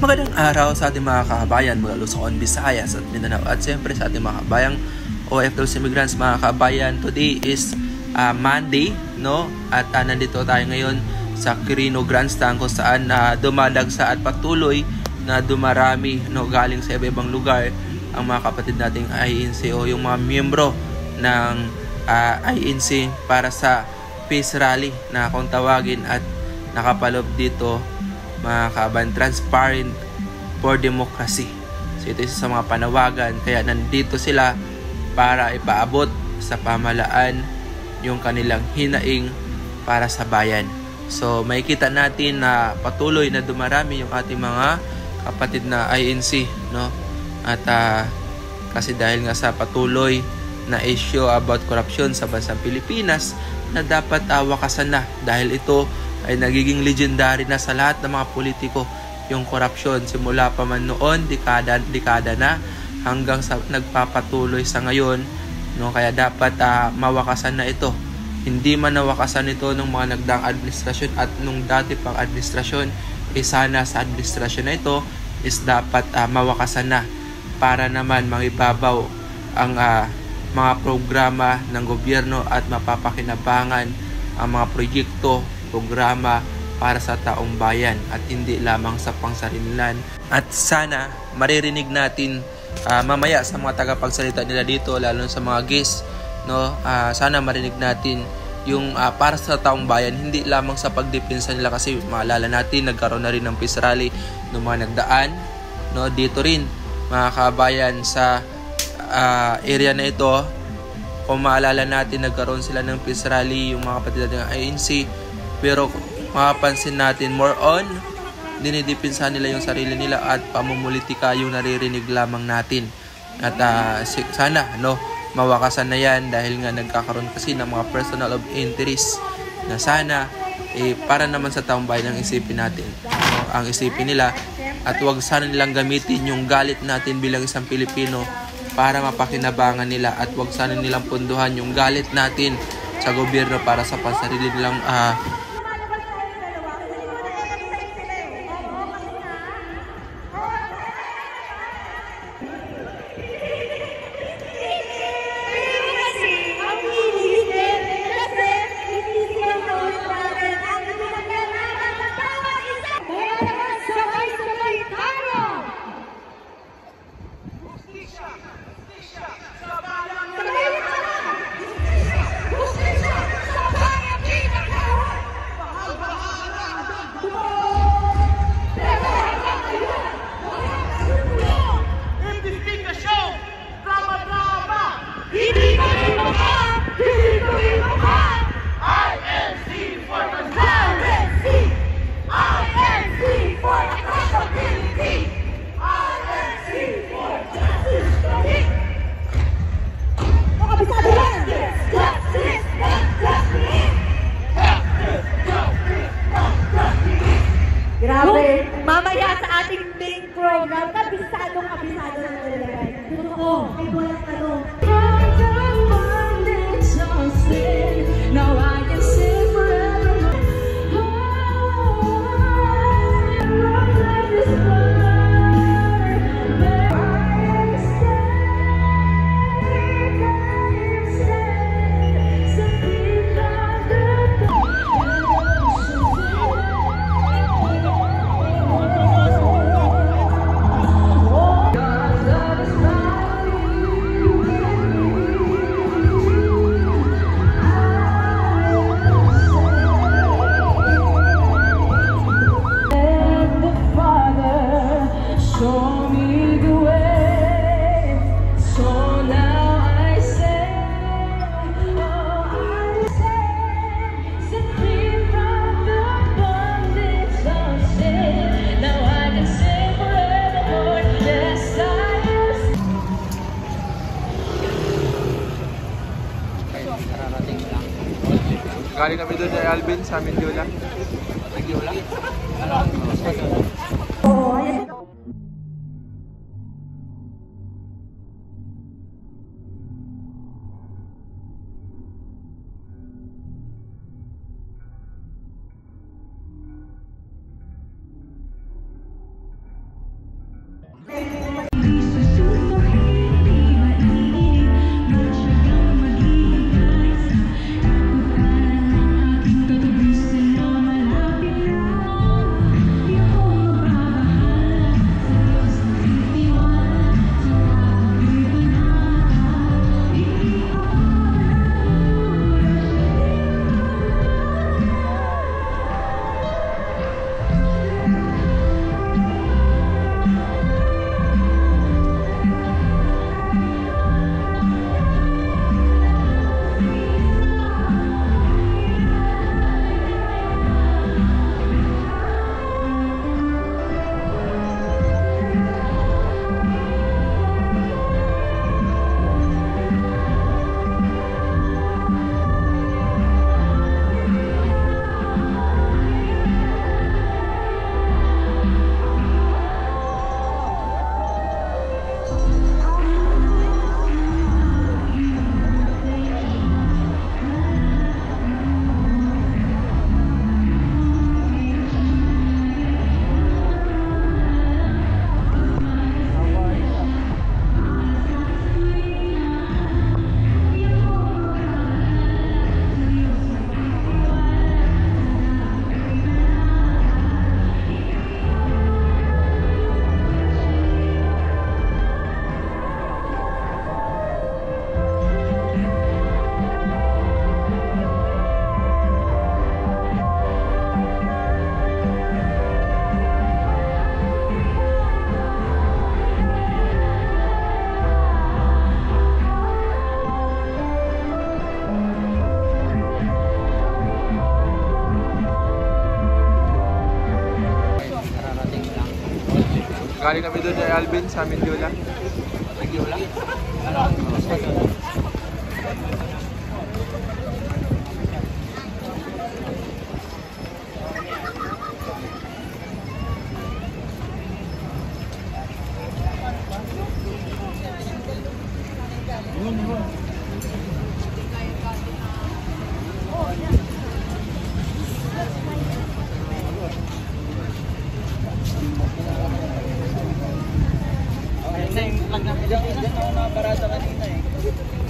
Magandang araw sa ating mga kababayan mula Luzon, Visayas at Mindanao at siyempre sa ating mga kabayang OFWs immigrants mga kababayan. Today is Monday, no? At nandito tayo ngayon sa Quirino Grandstand kung saan dumadagsa at patuloy na dumarami, no, galing sa iba-ibang lugar ang mga kapatid nating INC o yung mga miyembro ng INC para sa peace rally na kung tawagin at nakapalob dito mga kababayan, transparent for democracy. So ito isa sa mga panawagan, kaya nandito sila para ipaabot sa pamahalaan yung kanilang hinaing para sa bayan. So makikita natin na patuloy na dumarami yung ating mga kapatid na INC, no? At kasi dahil nga sa patuloy na issue about corruption sa bansang Pilipinas na dapat wakasan na, dahil ito ay nagiging legendary na sa lahat ng mga politiko yung korupsyon simula pa man noon, dekada na hanggang sa nagpapatuloy sa ngayon, no? Kaya dapat mawakasan na ito. Hindi man nawakasan ito ng mga nagdaang administrasyon at nung dati pang administrasyon, sana sa administrasyon na ito is dapat mawakasan na para naman mangibabaw ang mga programa ng gobyerno at mapapakinabangan ang mga proyekto, programa para sa taong bayan at hindi lamang sa pangsarilinan. At sana maririnig natin mamaya sa mga tagapagsalita nila dito, lalo sa mga guests, no? Sana marinig natin yung para sa taong bayan, hindi lamang sa pagdepensa nila, kasi maalala natin nagkaroon na rin ng peace rally noong mga nagdaan, no? Dito rin mga kabayan sa area na ito, kung maalala natin nagkaroon sila ng peace rally yung mga kapatid natin ng INC, pero mapapansin natin more on dinidipinsa nila yung sarili nila at pamumulitika yung naririnig lamang natin. At sana, no, mawakasan na yan, dahil nga nagkakaroon kasi ng mga personal of interest na sana para naman sa taong bayan ang isipin natin, no, ang isipin nila, at wag sana nilang gamitin yung galit natin bilang isang Pilipino para mapakinabangan nila, at wag sana nilang punduhan yung galit natin sa gobyerno para sa pansarili nilang grabe. Mamaya sa ating main program, kabisado na talaga. Totoo, ay walang tanong. Now I can sing forever. galing kami doon kay Alvin sa Mindiola. Mindiola? Galing kami doon kay Alvin sa Mindiola. Mindiola? Yung plug na Pilipinas, na barata kanina eh.